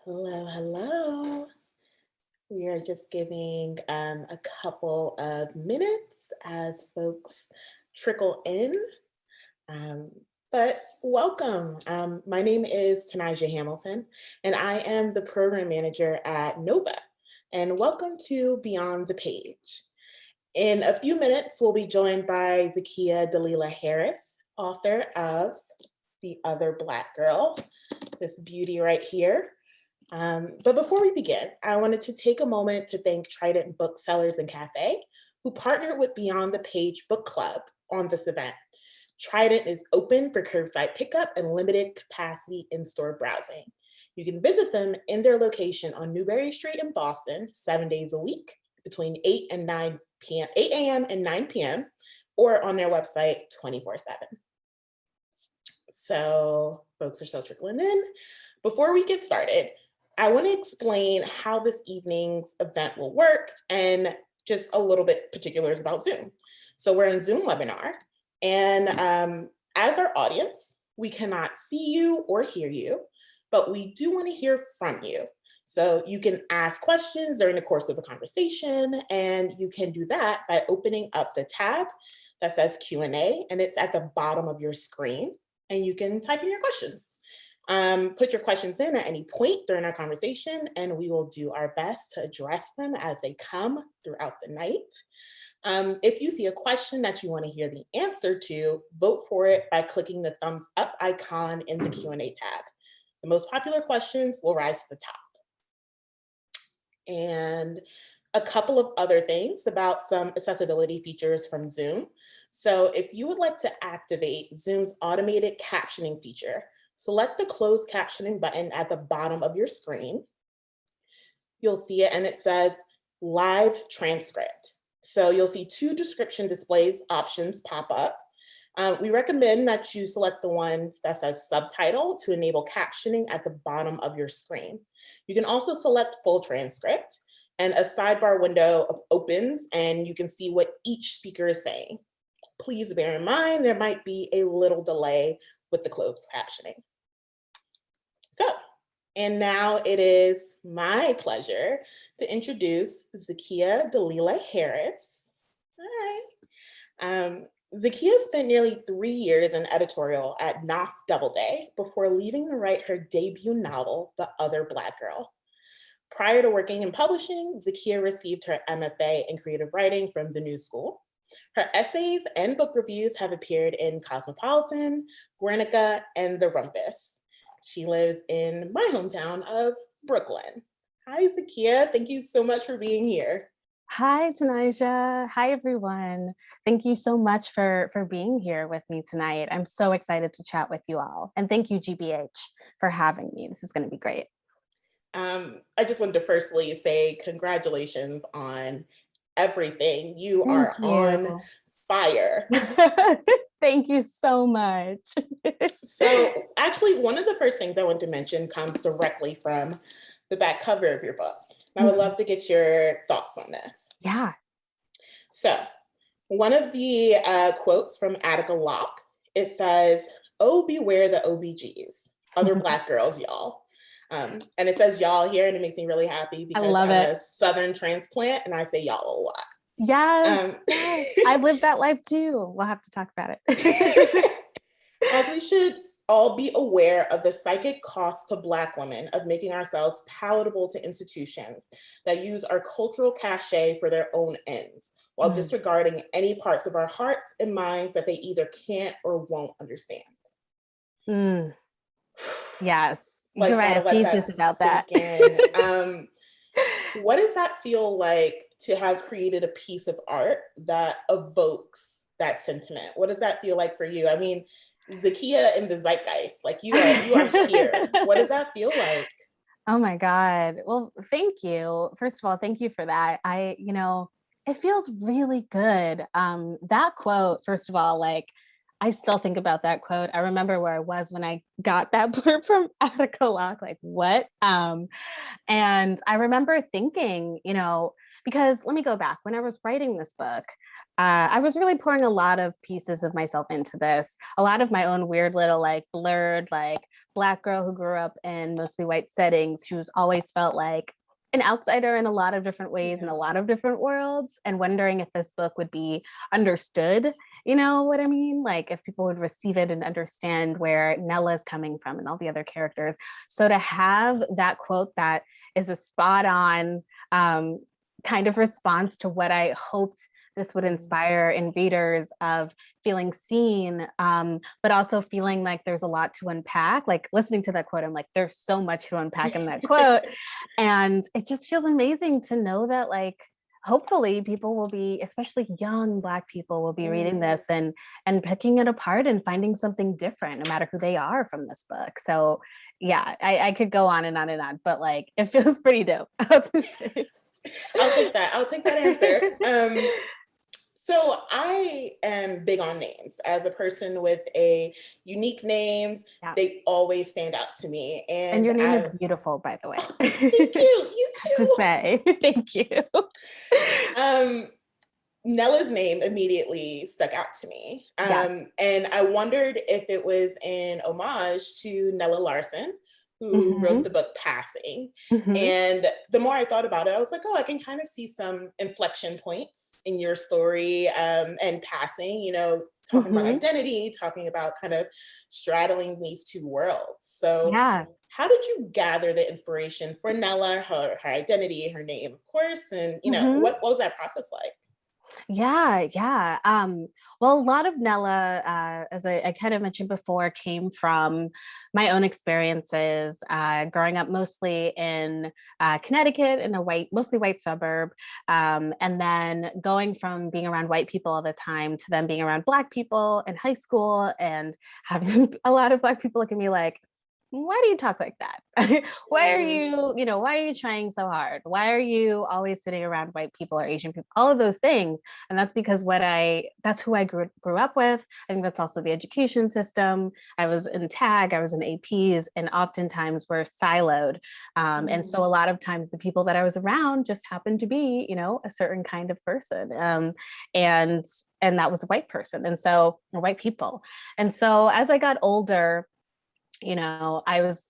Hello, hello. We are just giving a couple of minutes as folks trickle in. Um, but welcome. My name is Tanisha Hamilton, and I am the program manager at Nova. And welcome to Beyond the Page. In a few minutes, we'll be joined by Zakiya Dalila Harris, author of The Other Black Girl, this beauty right here. But before we begin, I wanted to take a moment to thank Trident Booksellers and Cafe, who partnered with Beyond the Page Book Club on this event. Trident is open for curbside pickup and limited capacity in-store browsing. You can visit them in their location on Newbury Street in Boston 7 days a week between 8 and 9 p.m., 8 a.m. and 9 p.m., or on their website 24/7. So folks are still trickling in. Before we get started, I want to explain how this evening's event will work and just a little bit particulars about Zoom. So we're in Zoom webinar, and as our audience, we cannot see you or hear you, but we do want to hear from you. So you can ask questions during the course of the conversation, and you can do that by opening up the tab that says Q&A, and it's at the bottom of your screen, and you can type in your questions. Put your questions in at any point during our conversation, and we will do our best to address them as they come throughout the night. If you see a question that you want to hear the answer to, vote for it by clicking the thumbs up icon in the Q&A tab. The most popular questions will rise to the top. And a couple of other things about some accessibility features from Zoom. So if you would like to activate Zoom's automated captioning feature, select the closed captioning button at the bottom of your screen. You'll see it and it says live transcript. So you'll see two description displays options pop up. We recommend that you select the one that says subtitle to enable captioning at the bottom of your screen. You can also select full transcript, and a sidebar window opens and you can see what each speaker is saying. Please bear in mind there might be a little delay with the closed captioning. So, and now it is my pleasure to introduce Zakiya Dalila Harris. Hi. Zakiya spent nearly 3 years in editorial at Knopf Doubleday before leaving to write her debut novel, The Other Black Girl. Prior to working in publishing, Zakiya received her MFA in creative writing from the New School. Her essays and book reviews have appeared in Cosmopolitan, Guernica, and The Rumpus. She lives in my hometown of Brooklyn. Hi, Zakiya. Thank you so much for being here. Hi, Tanisha. Hi, everyone. Thank you so much for being here with me tonight. I'm so excited to chat with you all. And thank you, GBH, for having me. This is going to be great. I just wanted to firstly say congratulations on everything. You Thank are on you. fire. Thank you so much. So actually, one of the first things I want to mention comes directly from the back cover of your book. And I would love to get your thoughts on this. Yeah. So one of the quotes from Attica Locke, it says, "Oh, beware the OBGs, other Black girls, y'all." And it says y'all here, and it makes me really happy because love I'm it. a Southern transplant and I say y'all a lot. Yes, yes. I lived that life too. We'll have to talk about it. As we should all be aware of the psychic cost to Black women of making ourselves palatable to institutions that use our cultural cachet for their own ends, while disregarding any parts of our hearts and minds that they either can't or won't understand. Yes, Like, you're right. Jesus about that. What does that feel like to have created a piece of art that evokes that sentiment? What does that feel like for you? I mean, Zakiya in the zeitgeist, like you are here. What does that feel like? Oh my God. Well, thank you. First of all, thank you for that. It feels really good. That quote, first of all, like I still think about that quote. I remember where I was when I got that blurb from Attica Locke, like what? And I remember thinking, because let me go back. When I was writing this book, I was really pouring a lot of pieces of myself into this, a lot of my own weird little like blurred, like Black girl who grew up in mostly white settings, who's always felt like an outsider in a lot of different ways in a lot of different worlds, and wondering if this book would be understood. You know what I mean? Like if people would receive it and understand where Nella's coming from and all the other characters. So to have that quote that is a spot on kind of response to what I hoped this would inspire in readers of feeling seen, but also feeling like there's a lot to unpack. Like listening to that quote, I'm like, there's so much to unpack in that quote. And it just feels amazing to know that like, hopefully people will be, especially young Black people will be reading this and picking it apart and finding something different, no matter who they are from this book. So yeah, I could go on and on and on, but like, it feels pretty dope. I'll take that. I'll take that answer. So I am big on names. As a person with a unique names, they always stand out to me. And your name is beautiful, by the way. Thank you. You too. Say thank you. Nella's name immediately stuck out to me. And I wondered if it was in homage to Nella Larson, who wrote the book Passing. And the more I thought about it, I was like, oh, I can kind of see some inflection points in your story and Passing, you know, talking about identity, talking about kind of straddling these two worlds. So how did you gather the inspiration for Nella, her identity, her name, of course, and, you know, what was that process like? Yeah. Well, a lot of Nella, as I kind of mentioned before, came from my own experiences growing up mostly in Connecticut in a mostly white suburb. And then going from being around white people all the time to then being around Black people in high school and having a lot of Black people look at me like, why do you talk like that? Why are why are you trying so hard? Why are you always sitting around white people or Asian people? All of those things. And that's because that's who I grew up with. I think that's also the education system. I was in TAG, I was in APs, and oftentimes we're siloed. And so a lot of times the people that I was around just happened to be, a certain kind of person. And that was a white person. And so, or white people. And so as I got older, I was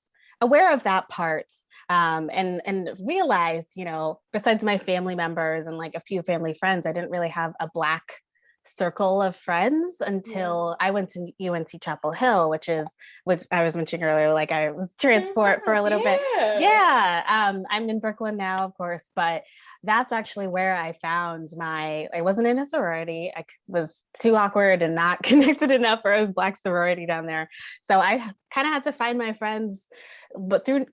aware of that part and realized, besides my family members and like a few family friends, I didn't really have a Black circle of friends until I went to UNC Chapel Hill, which I was mentioning earlier, like I was transport for a little bit. Yeah. I'm in Brooklyn now, of course, but that's actually where I found I wasn't in a sorority. I was too awkward and not connected enough for a Black sorority down there. So I kind of had to find my friends, but through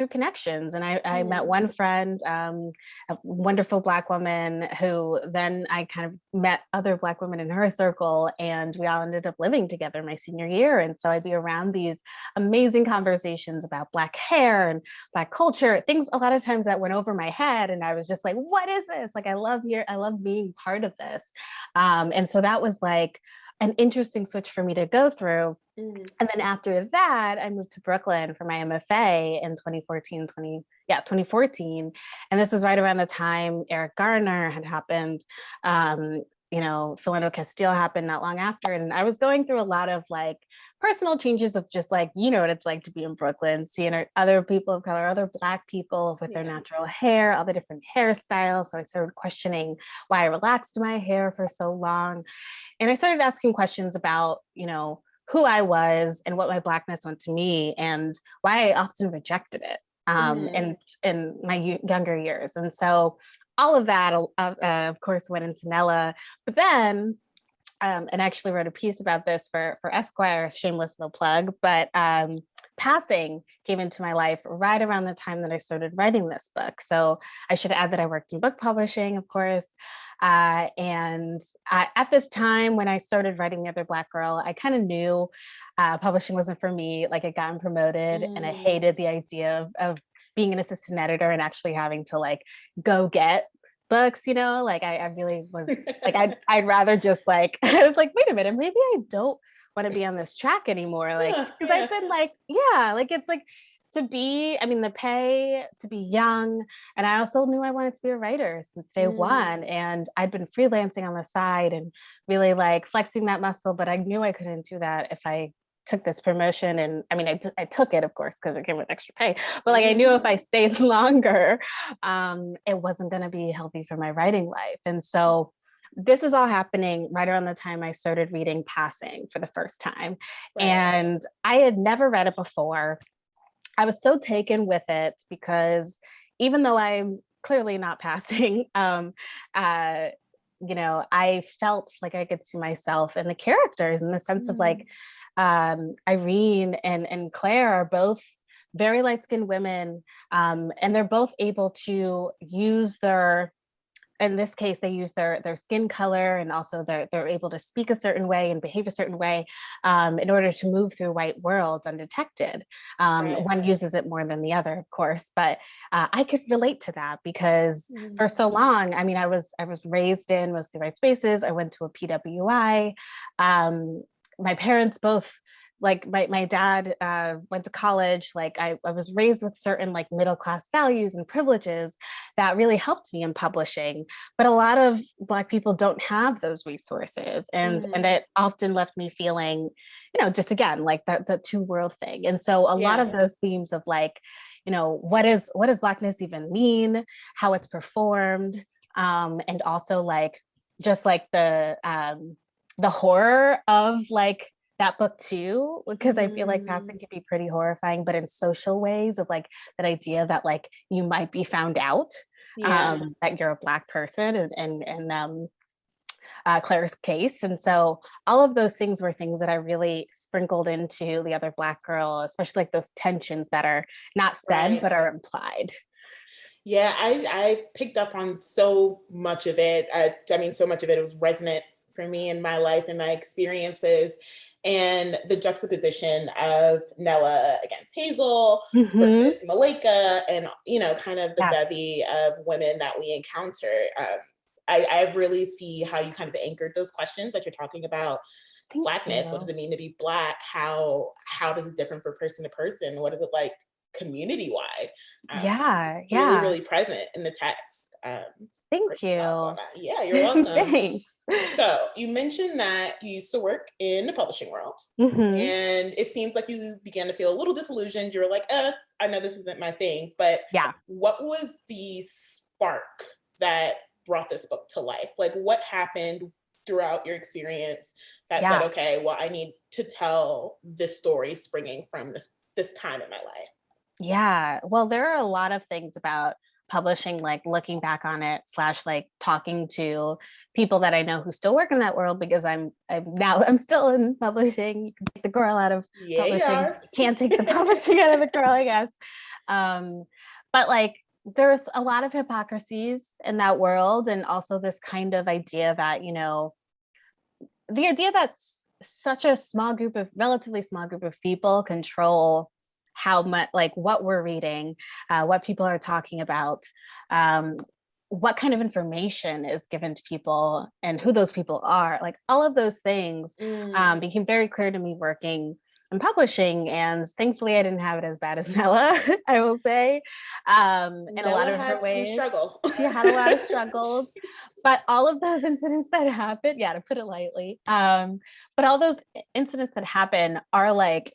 connections. And I met one friend, a wonderful Black woman who then I kind of met other Black women in her circle, and we all ended up living together my senior year. And so I'd be around these amazing conversations about Black hair and Black culture, things a lot of times that went over my head. And I was just like, what is this? Like, I love being part of this. And so that was like an interesting switch for me to go through. And then after that, I moved to Brooklyn for my MFA in 2014. And this was right around the time Eric Garner had happened. Philando Castile happened not long after. And I was going through a lot of like personal changes of just like, what it's like to be in Brooklyn, seeing other people of color, other Black people with their natural hair, all the different hairstyles. So I started questioning why I relaxed my hair for so long. And I started asking questions about, who I was and what my Blackness meant to me and why I often rejected it in my younger years. And so all of that, of course, went into Nella. But then, and I actually wrote a piece about this for Esquire, shameless little plug, but Passing came into my life right around the time that I started writing this book. So I should add that I worked in book publishing, of course. And at this time, when I started writing The Other Black Girl, I kind of knew publishing wasn't for me. Like, I'd gotten promoted and I hated the idea of being an assistant editor and actually having to like go get books, like I really was like, I'd rather just like, I was like, wait a minute, maybe I don't want to be on this track anymore. Like, because I've been like, like, it's like, I mean, the pay, to be young. And I also knew I wanted to be a writer since day one. Mm, And I'd been freelancing on the side and really like flexing that muscle, but I knew I couldn't do that if I took this promotion. And I mean, I took it, of course, because it came with extra pay. But like, I knew if I stayed longer, it wasn't going to be healthy for my writing life. And so this is all happening right around the time I started reading Passing for the first time. right. And I had never read it before. I was so taken with it because even though I'm clearly not passing, uh, I felt like I could see myself in the characters in the sense of like Mm, Irene and Claire are both very light skinned women, and they're both able to use their in this case they use their skin color and also they're able to speak a certain way and behave a certain way in order to move through white worlds undetected. right. One uses it more than the other, of course, but I could relate to that because for Mm, so long, I mean, I was raised in mostly white spaces. I went to a PWI. My parents both, like my dad went to college. Like I was raised with certain like middle class values and privileges that really helped me in publishing, but a lot of Black people don't have those resources, and mm, it often left me feeling, just again like the two world thing. And so a lot yeah, of those themes of like, what does Blackness even mean, how it's performed, and also like just like the horror of like that book too, because I feel like Passing mm, can be pretty horrifying, but in social ways of like that idea that like you might be found out, yeah. that you're a Black person, and Claire's case. And so all of those things were things that I really sprinkled into The Other Black Girl, especially like those tensions that are not said Right. but are implied. Yeah, I picked up on so much of it. I mean, so much of it was resonant for me in my life and my experiences, and the juxtaposition of Nella against Hazel Mm-hmm. versus Malika, and kind of the Yes. bevy of women that we encounter. I really see how you kind of anchored those questions that you're talking about. Thank Blackness, what does you. it mean to be Black? How does it differ from person to person? What is it like community wide? um, Yeah. really, Yeah. really present in the text. Great Thank thoughts on you. that. Yeah, you're welcome. Thanks. So you mentioned that you used to work in the publishing world, Mm-hmm. and it seems like you began to feel a little disillusioned. You were like, I know this isn't my thing. But Yeah. what was the spark that brought this book to life? Like, what happened throughout your experience that said, Yeah. okay, well, I need to tell this story springing from this time in my life? Yeah. Well, there are a lot of things about publishing, like looking back on it, slash like talking to people that I know who still work in that world because I'm still in publishing. You can take the girl out of Yeah, you publishing. are. You can't take the publishing out of the girl, I guess. Um, but like there's a lot of hypocrisies in that world, and also this kind of idea that, the idea that such a relatively small group of people control how much, like what we're reading, what people are talking about, um, what kind of information is given to people, and who those people are. Like all of those things Mm. became very clear to me working in publishing, and thankfully I didn't have it as bad as Nella, I will say, in a lot Nella of her had some ways. struggle. She had a lot of struggles, but all of those incidents that happen, yeah, to put it lightly, but all those incidents that happen are like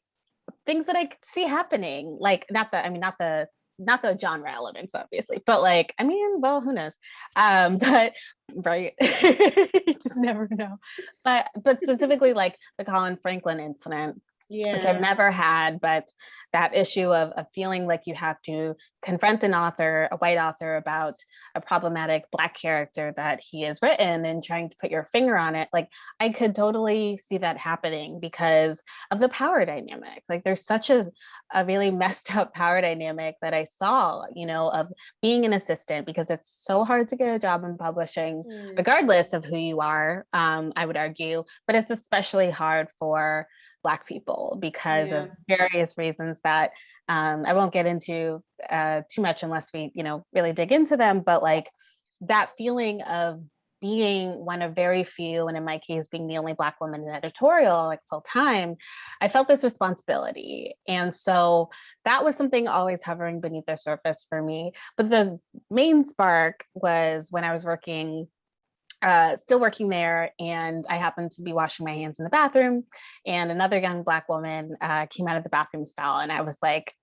things that I could see happening. Like not the genre elements, obviously, but like, I mean, well, who knows? But right, you just never know. But specifically like the Colin Franklin incident, which I've Yeah. never had, but that issue of feeling like you have to confront an author, a white author, about a problematic Black character that he has written and trying to put your finger on it. Like, I could totally see that happening because of the power dynamic. Like, there's such a really messed up power dynamic that I saw, of being an assistant, because it's so hard to get a job in publishing, Mm. regardless of who you are, I would argue, but it's especially hard for Black people because Yeah. of various reasons that I won't get into too much unless we, really dig into them. But like that feeling of being one of very few, and in my case, being the only Black woman in editorial, like full time, I felt this responsibility. And so that was something always hovering beneath the surface for me. But the main spark was when I was still working there, and I happened to be washing my hands in the bathroom, and another young Black woman came out of the bathroom stall, and I was like,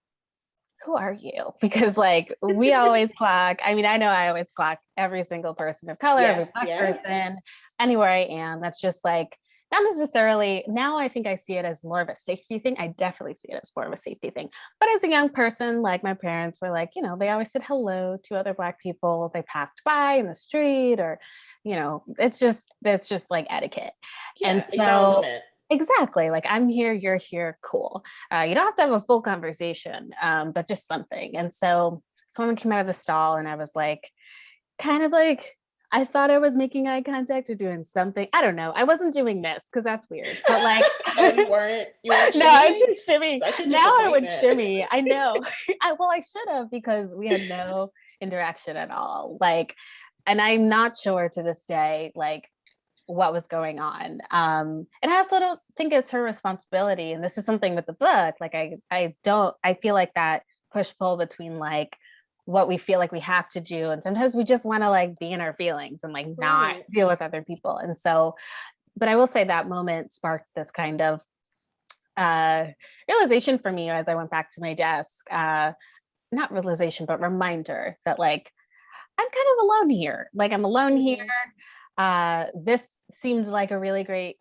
who are you? Because like we always clock, I mean, I know I always clock every single person of color, Yeah, every Black yeah. person, anywhere I am. That's just like, not necessarily, now I think I see it as more of a safety thing. I definitely see it as more of a safety thing. But as a young person, like my parents were like, they always said hello to other Black people. They passed by in the street, or, it's just like etiquette. And Yeah, so acknowledgement. exactly, like I'm here, you're here, cool. You don't have to have a full conversation, but just something. And so someone came out of the stall, and I was like, kind of like, I thought I was making eye contact or doing something. I don't know. I wasn't doing this because that's weird. But like, Oh, you weren't no, I was shimmying? just shimmying. Such a Now I would disappointment. shimmy. I know. I should have, because we had no interaction at all. Like, and I'm not sure to this day, like, what was going on. And I also don't think it's her responsibility. And this is something with the book. Like I feel like that push pull between like what we feel like we have to do. And sometimes we just want to like be in our feelings and like not Right. deal with other people. And so, but I will say that moment sparked this kind of uh realization for me as I went back to my desk. Not realization, but reminder that like I'm kind of alone here. Like I'm alone here. Mm-hmm. This seems like a really great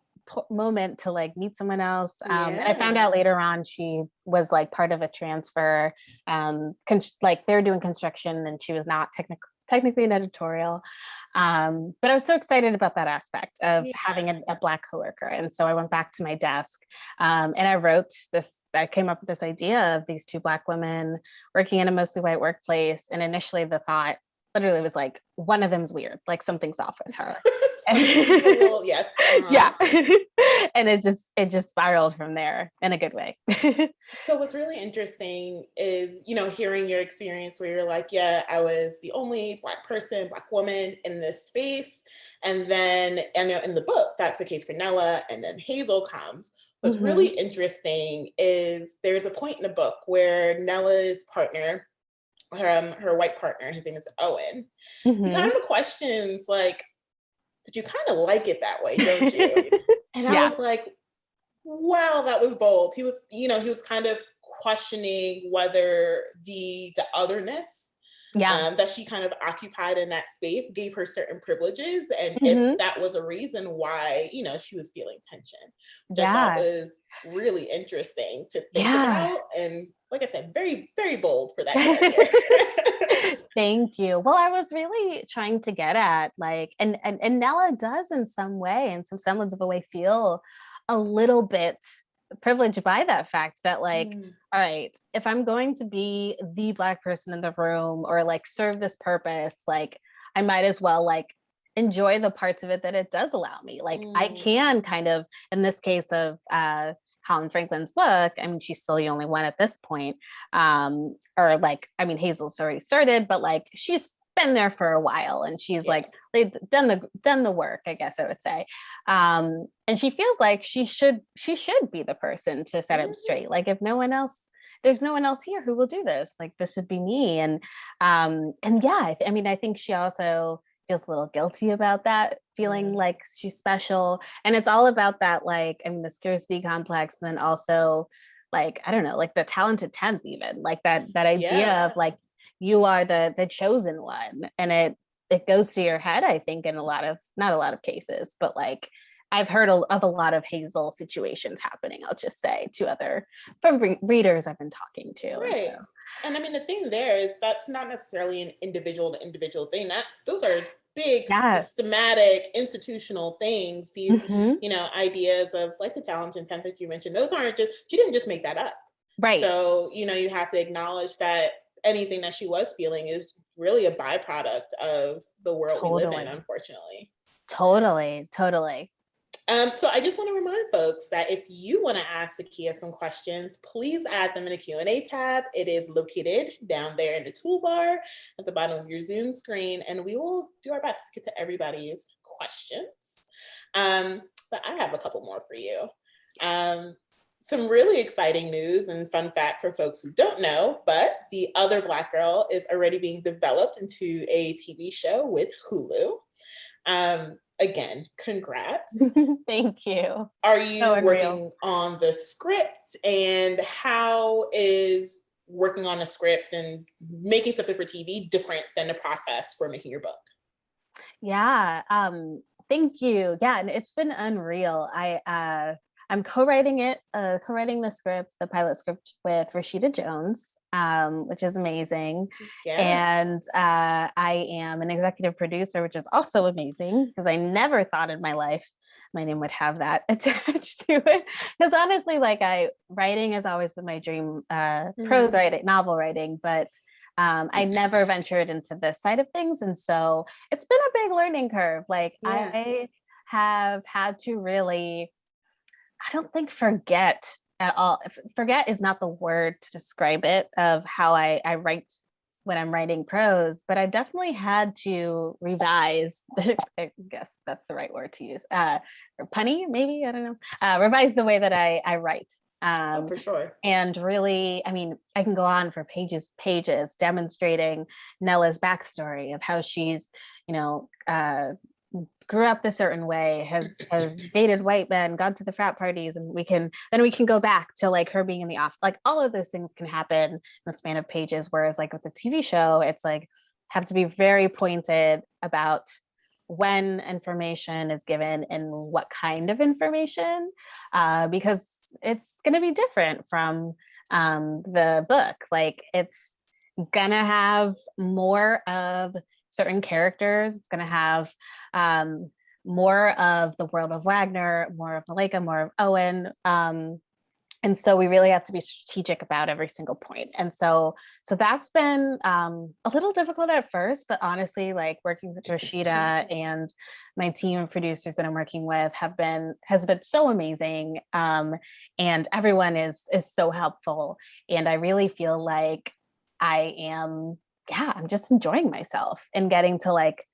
moment to like meet someone else. And I found Yeah. out later on she was like part of a transfer. Like they were doing construction, and she was not technically an editorial. But I was so excited about that aspect of Yeah. having a Black coworker. And so I went back to my desk, and I wrote this. I came up with this idea of these two Black women working in a mostly white workplace. And initially the thought literally was like, one of them's weird, like something's off with her. Something's a little, yes. Yeah. And it just spiraled from there in a good way. So what's really interesting is, hearing your experience where you're like, yeah, I was the only Black person, Black woman in this space. And then, in the book, that's the case for Nella, and then Hazel comes. What's really Hmm. interesting is there's a point in the book where Nella's partner, her white partner, his name is Owen, he kind Hmm. of questions like, but you kind of like it that way, don't you? And I Yeah. was like, wow, that was bold. He was kind of questioning whether the otherness Yeah. that she kind of occupied in that space gave her certain privileges, and if Hmm. that was a reason why she was feeling tension, which I thought Yeah. was really interesting to think Yeah. about, and like I said, very very bold for that character. Thank you. Well, I was really trying to get at like, and Nella does in some way, in some semblance of a way, feel a little bit privileged by that fact that like, Mm, all right, if I'm going to be the Black person in the room or like serve this purpose, like I might as well like enjoy the parts of it that it does allow me. Like I mm, can kind of, in this case of Colin Franklin's book, I mean, she's still the only one at this point. Or like, I mean, Hazel's already started, but like she's been there for a while, and she's yeah. like they've done the work, I guess I would say. And she feels like she should be the person to set him Mhm. straight. Like if no one else, there's no one else here who will do this. Like this should be me. And yeah, I mean, I think she also feels a little guilty about that, feeling Yeah. like she's special. And it's all about that, like, I mean, the scarcity complex, and then also like, I don't know, like the talented 10th, even like that idea Yeah. of like you are the chosen one. And it goes to your head, I think, in a lot of, not a lot of cases, but like I've heard of a lot of Hazel situations happening, I'll just say, to other from readers I've been talking to. And so Right. And I mean, the thing there is that's not necessarily an individual to individual thing. Those are big, yeah. systematic, institutional things. These, Hmm. ideas of like the talent and intent that you mentioned, those aren't just, she didn't just make that up. Right. So, you have to acknowledge that anything that she was feeling is really a byproduct of the world we live in, Totally. unfortunately. Totally. Totally. So I just want to remind folks that if you want to ask Zakiya some questions, please add them in the Q&A tab. It is located down there in the toolbar at the bottom of your Zoom screen, and we will do our best to get to everybody's questions. But I have a couple more for you. Some really exciting news and fun fact for folks who don't know, but The Other Black Girl is already being developed into a TV show with Hulu. Again, congrats. Thank you. Are So you unreal. working on the script, and how is working on a script and making something for TV different than the process for making your book? Yeah. Thank you. Yeah, and it's been unreal. I'm co-writing the script, the pilot script with Rashida Jones, which is amazing. Yeah. And I am an executive producer, which is also amazing because I never thought in my life my name would have that attached to it. Because honestly, like writing has always been my dream, prose writing, novel writing, but I never ventured into this side of things. And so it's been a big learning curve. Like Yeah. I have had to really, I don't think forget at all. Forget is not the word to describe it of how I write when I'm writing prose, but I've definitely had to revise. I guess that's the right word to use. Or punny, maybe, I don't know. Revise the way that I write. Oh, for sure. And really, I mean, I can go on for pages demonstrating Nella's backstory of how she's, you know, grew up a certain way, has dated white men, gone to the frat parties, and we can go back to like her being in the off. Like all of those things can happen in the span of pages. Whereas like with the TV show, it's like have to be very pointed about when information is given and what kind of information, because it's going to be different from the book. Like it's gonna have more of certain characters. It's gonna have more of the world of Wagner, more of Malika, more of Owen. And so we really have to be strategic about every single point. And so that's been a little difficult at first, but honestly, like working with Rashida and my team of producers that I'm working with has been so amazing. And everyone is so helpful. And I really feel like I'm just enjoying myself and getting to like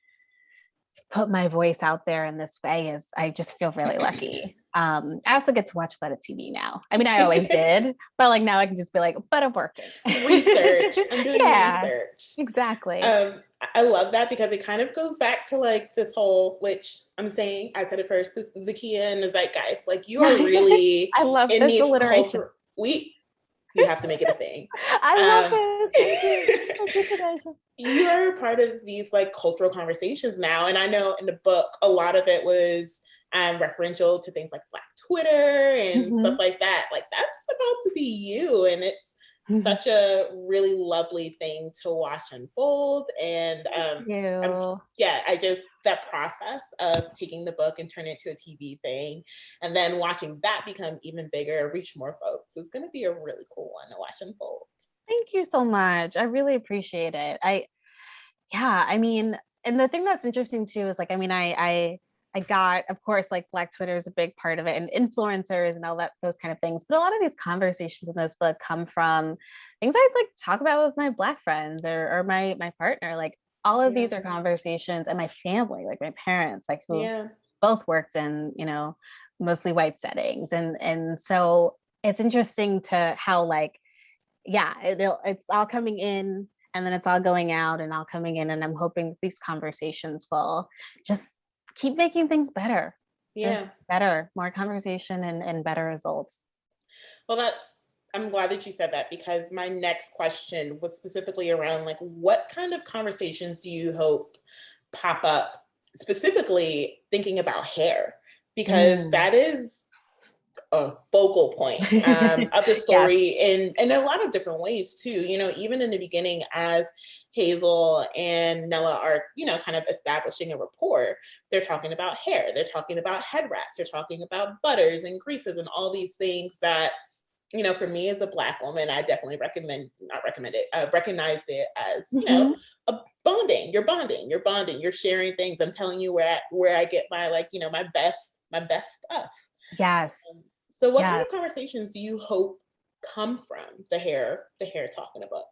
put my voice out there in this way. Is I just feel really lucky. I also get to watch a lot of TV now. I mean, I always did, but like now I can just be like, but I'm working. Research. I'm doing research. Exactly. I love that because it kind of goes back to like this whole, which I'm saying, I said it first, this Zakiya and the zeitgeist. Like you are really I love in this these alliteration. You have to make it a thing. I love it. Thank you. Thank you, Tanisha. You're part of these like cultural conversations now. And I know in the book, a lot of it was referential to things like Black Twitter and stuff like that. Like that's about to be you. And it's such a really lovely thing to watch unfold. And that process of taking the book and turning it to a TV thing and then watching that become even bigger, reach more folks is going to be a really cool one to watch unfold. Thank you so much. I really appreciate it. I mean, and the thing that's interesting too is like, I mean, I got, of course, like Black Twitter is a big part of it and influencers and all that, those kind of things. But a lot of these conversations in this book come from things I like talk about with my Black friends or my partner. Like all of these are conversations, and my family, like my parents, like who both worked in, mostly white settings. And so it's interesting to how like, it's all coming in and then it's all going out and all coming in. And I'm hoping these conversations will just keep making things better. Just better, more conversation and better results. Well, I'm glad that you said that because my next question was specifically around like, what kind of conversations do you hope pop up, specifically thinking about hair? Because that is a focal point of the story in a lot of different ways too. Even in the beginning, as Hazel and Nella are, kind of establishing a rapport, they're talking about hair, they're talking about head wraps, they're talking about butters and greases and all these things that, for me as a Black woman, I definitely recognize it as, a bonding. You're bonding. You're bonding. You're sharing things. I'm telling you where I get my my best stuff. Yes. So what kind of conversations do you hope come from the hair talk in a book?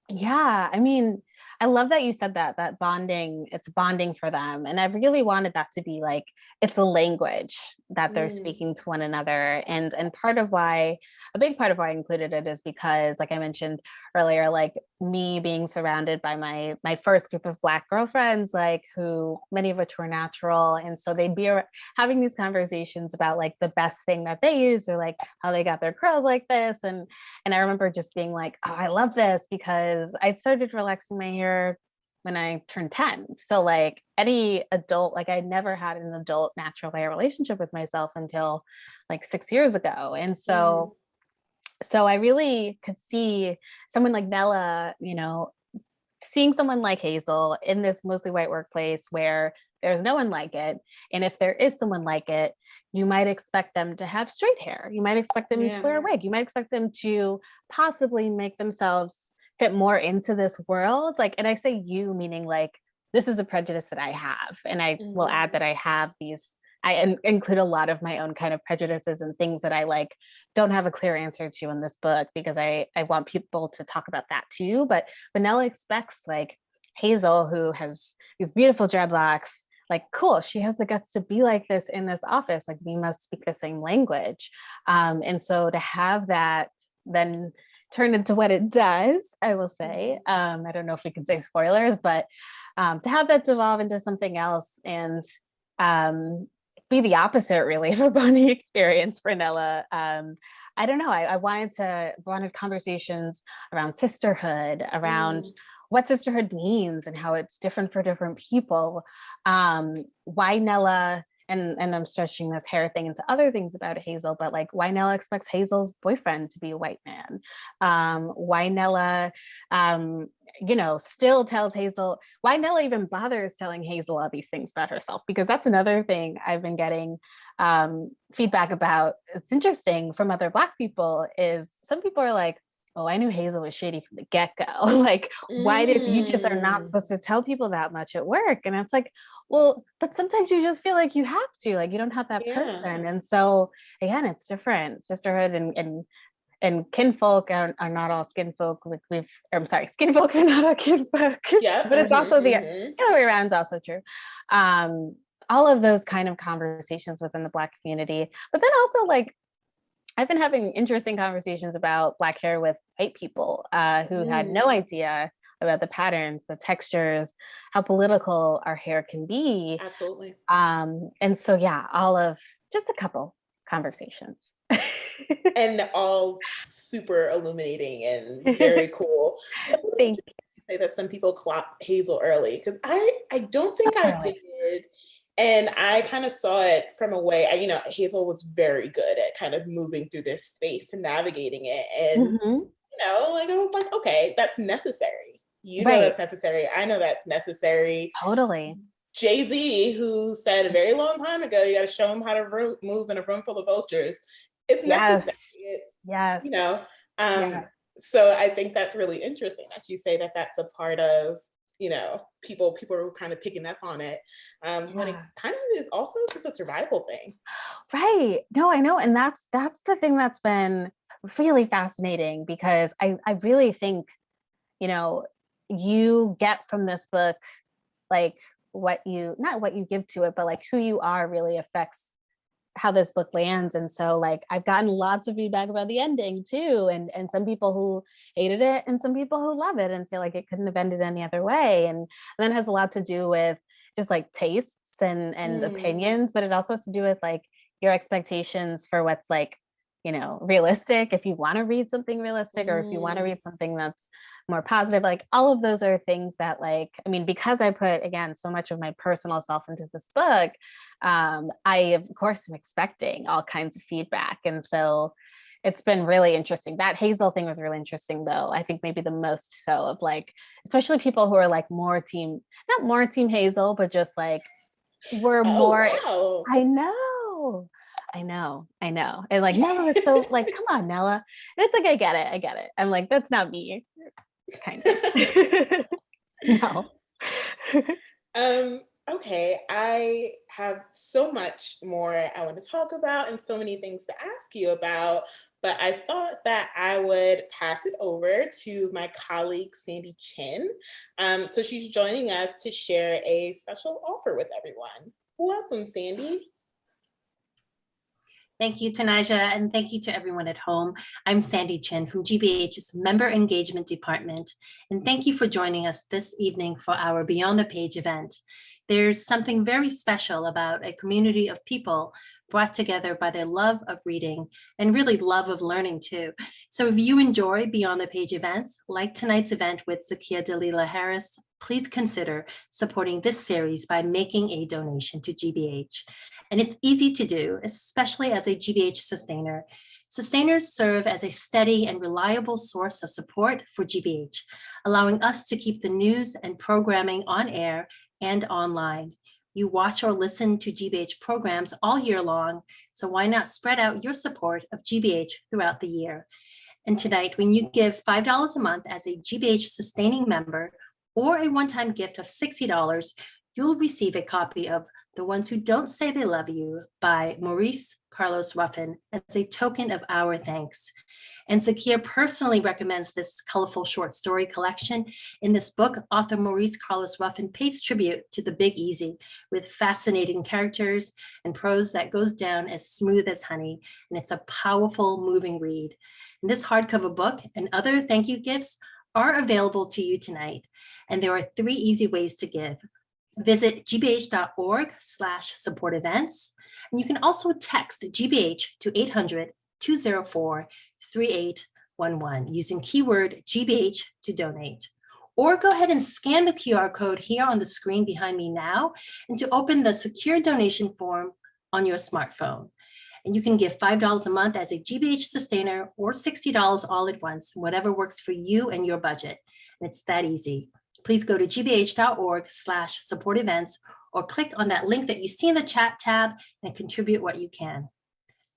Yeah, I mean, I love that you said that, that bonding, it's bonding for them. And I really wanted that to be like, it's a language that they're Mm, speaking to one another. And part of why, a big part of why I included it is because, like I mentioned earlier, like me being surrounded by my first group of Black girlfriends, like who many of which were natural. And so they'd be having these conversations about like the best thing that they use, or like how they got their curls like this. And I remember just being like, oh, I love this, because I started relaxing my hair when I turned 10. So like any adult, like I never had an adult natural hair relationship with myself until like 6 years ago. And mm, so I really could see someone like Nella, you know, seeing someone like Hazel in this mostly white workplace where there's no one like it. And if there is someone like it, you might expect them to have straight hair. You might expect them to yeah. wear a wig. You might expect them to possibly make themselves fit more into this world. Like, and I say you, meaning like, this is a prejudice that I have. And I will Mhm. add that I have these, include a lot of my own kind of prejudices and things that I like don't have a clear answer to in this book, because I want people to talk about that too. But Nella expects like Hazel, who has these beautiful dreadlocks, like, cool, she has the guts to be like this in this office. Like, we must speak the same language. And so to have that then turn into what it does, I will say, Mhm. I don't know if we can say spoilers, but to have that devolve into something else and um, be the opposite, really, of a bonding experience for Nella. I don't know. I wanted conversations around sisterhood, around Mm, what sisterhood means and how it's different for different people. Why Nella, and I'm stretching this hair thing into other things about Hazel, but like why Nella expects Hazel's boyfriend to be a white man. Why Nella, um, still tells Hazel, why Nella even bothers telling Hazel all these things about herself, because that's another thing I've been getting feedback about. It's interesting from other Black people is some people are like, oh, I knew Hazel was shady from the get-go. Like, why did you just are not mm, supposed to tell people that much at work? And it's like, well, but sometimes you just feel like you have to, like you don't have that yeah. person. And so again, it's different. Sisterhood and kinfolk are not all skin folk. Like I'm sorry, skin folk are not all kinfolk, Yep. but it's Mhm, also the mhm. other way around is also true. All of those kind of conversations within the Black community, but then also like I've been having interesting conversations about Black hair with white people who had Mm, no idea about the patterns, the textures, how political our hair can be. absolutely. And so, yeah, all of just a couple conversations. And all super illuminating and very cool. It's really Thank interesting you say that some people clocked Hazel early, because I don't think I Totally. did. And I kind of saw it from a way, Hazel was very good at kind of moving through this space and navigating it. And, Mhm. like I was like, okay, that's necessary. You know Right. that's necessary. I know that's necessary. Totally. Jay-Z, who said a very long time ago, you got to show them how to move in a room full of vultures. It's Yes. necessary. It's, Yes. you know, um, Yes. so I think that's really interesting that you say that that's a part of, people are kind of picking up on it, when it Yeah. kind of is also just a survival thing. Right. No, I know. And that's the thing that's been really fascinating, because I really think, you know, you get from this book like what you, not what you give to it, but like who you are really affects how this book lands. And so like I've gotten lots of feedback about the ending too, and some people who hated it and some people who love it and feel like it couldn't have ended any other way. And then it has a lot to do with just like tastes and Mm, opinions, but it also has to do with like your expectations for what's like, realistic, if you want to read something realistic, or if you want to mm, read something that's more positive. Like all of those are things that, like, I mean, because I put again so much of my personal self into this book, I of course am expecting all kinds of feedback. And so it's been really interesting. That Hazel thing was really interesting though. I think maybe the most so of like, especially people who are like more team, not more team Hazel, but just like were oh more, wow. I know. I know. And like Nella was so like, come on, Nella. And it's like, I get it. I'm like, that's not me, kind of. No. Okay, I have so much more I want to talk about and so many things to ask you about. but I thought that I would pass it over to my colleague, Sandy Chin. So she's joining us to share a special offer with everyone. Welcome, Sandy. Thank you, Tanisha, and thank you to everyone at home. I'm Sandy Chin from GBH's Member Engagement Department, and thank you for joining us this evening for our Beyond the Page event. There's something very special about a community of people brought together by their love of reading and really love of learning too. So if you enjoy Beyond the Page events, like tonight's event with Zakiya Dalila Harris, please consider supporting this series by making a donation to GBH. And it's easy to do, especially as a GBH sustainer. Sustainers serve as a steady and reliable source of support for GBH, allowing us to keep the news and programming on air and online. You watch or listen to GBH programs all year long, so why not spread out your support of GBH throughout the year? And tonight, when you give $5 a month as a GBH sustaining member or a one-time gift of $60, you'll receive a copy of The Ones Who Don't Say They Love You by Maurice Carlos Ruffin as a token of our thanks. And Zakiya personally recommends this colorful short story collection. In this book, author Maurice Carlos Ruffin pays tribute to the Big Easy with fascinating characters and prose that goes down as smooth as honey. And it's a powerful, moving read. And this hardcover book and other thank you gifts are available to you tonight. And there are 3 easy ways to give. Visit gbh.org/support events. And you can also text GBH to 800-204-3811 using keyword GBH to donate. Or go ahead and scan the QR code here on the screen behind me now and to open the secure donation form on your smartphone. And you can give $5 a month as a GBH sustainer or $60 all at once, whatever works for you and your budget. And it's that easy. Please go to gbh.org/support events or click on that link that you see in the chat tab and contribute what you can.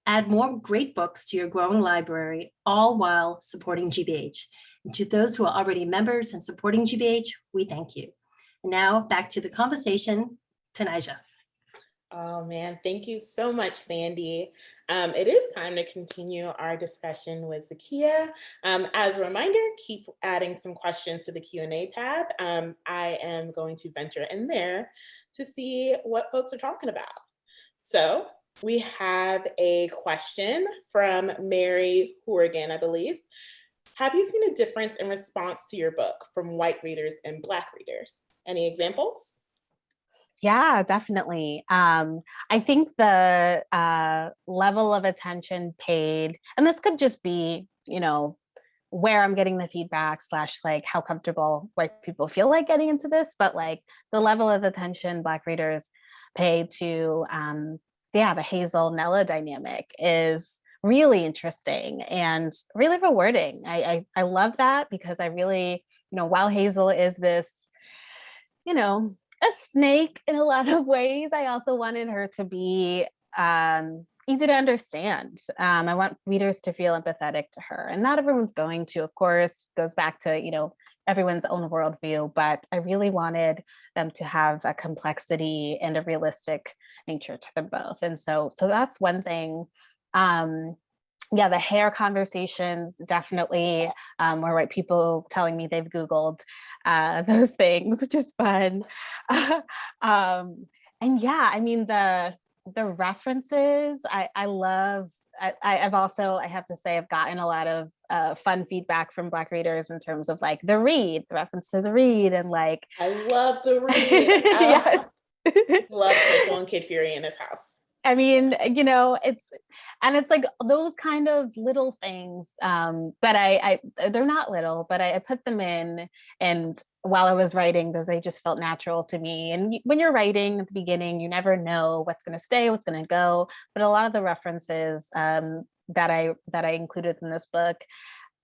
Add more great books to your growing library, all while supporting GBH. And to those who are already members and supporting GBH, we thank you. And now back to the conversation, Tanisha. Oh man, thank you so much, Sandy. It is time to continue our discussion with Zakiya. As a reminder, keep adding some questions to the Q&A tab. I am going to venture in there to see what folks are talking about. So we have a question from Mary Horrigan, I believe. Have you seen a difference in response to your book from white readers and Black readers? Any examples? Yeah, definitely. I think the level of attention paid, and this could just be, where I'm getting the feedback / like how comfortable white people feel like getting into this, but like the level of attention Black readers pay to, the Hazel Nella dynamic is really interesting and really rewarding. I love that because I really, while Hazel is this, a snake in a lot of ways, I also wanted her to be easy to understand. I want readers to feel empathetic to her, and not everyone's going to, of course, goes back to, everyone's own worldview, but I really wanted them to have a complexity and a realistic nature to them both. And so that's one thing. The hair conversations, definitely, or white people telling me they've Googled those things, which is fun. And yeah, I mean, the references, I love. I've also, I have to say, I've gotten a lot of fun feedback from Black readers in terms of like the reference to the read, and like. I love the read. Yes. Love Crystal and Kid Fury in his house. I mean, it's like those kind of little things that they're not little, but I put them in, and while I was writing, they just felt natural to me. And when you're writing at the beginning, you never know what's going to stay, what's going to go. But a lot of the references that I included in this book,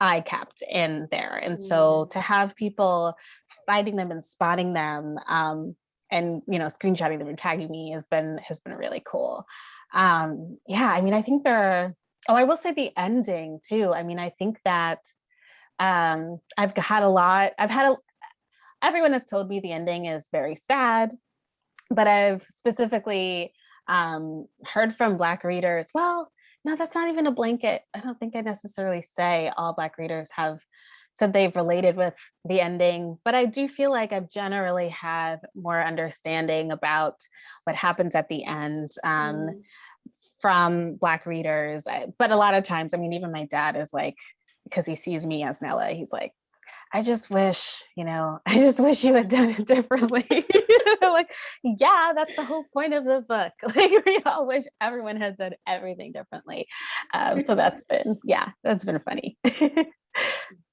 I kept in there. And so to have people finding them and spotting them, and screenshotting them and tagging me has been really cool. I mean, I think I will say the ending too. I mean, I think that everyone has told me the ending is very sad, but I've specifically heard from Black readers, well, No, that's not even a blanket. I don't think I necessarily say all Black readers have said they've related with the ending, but I do feel like I've generally had more understanding about what happens at the end from Black readers. But a lot of times, I mean, even my dad is like, because he sees me as Nella, he's like, I just wish, I just wish you had done it differently. Like, yeah, that's the whole point of the book. Like, we all wish everyone had done everything differently. So that's been funny.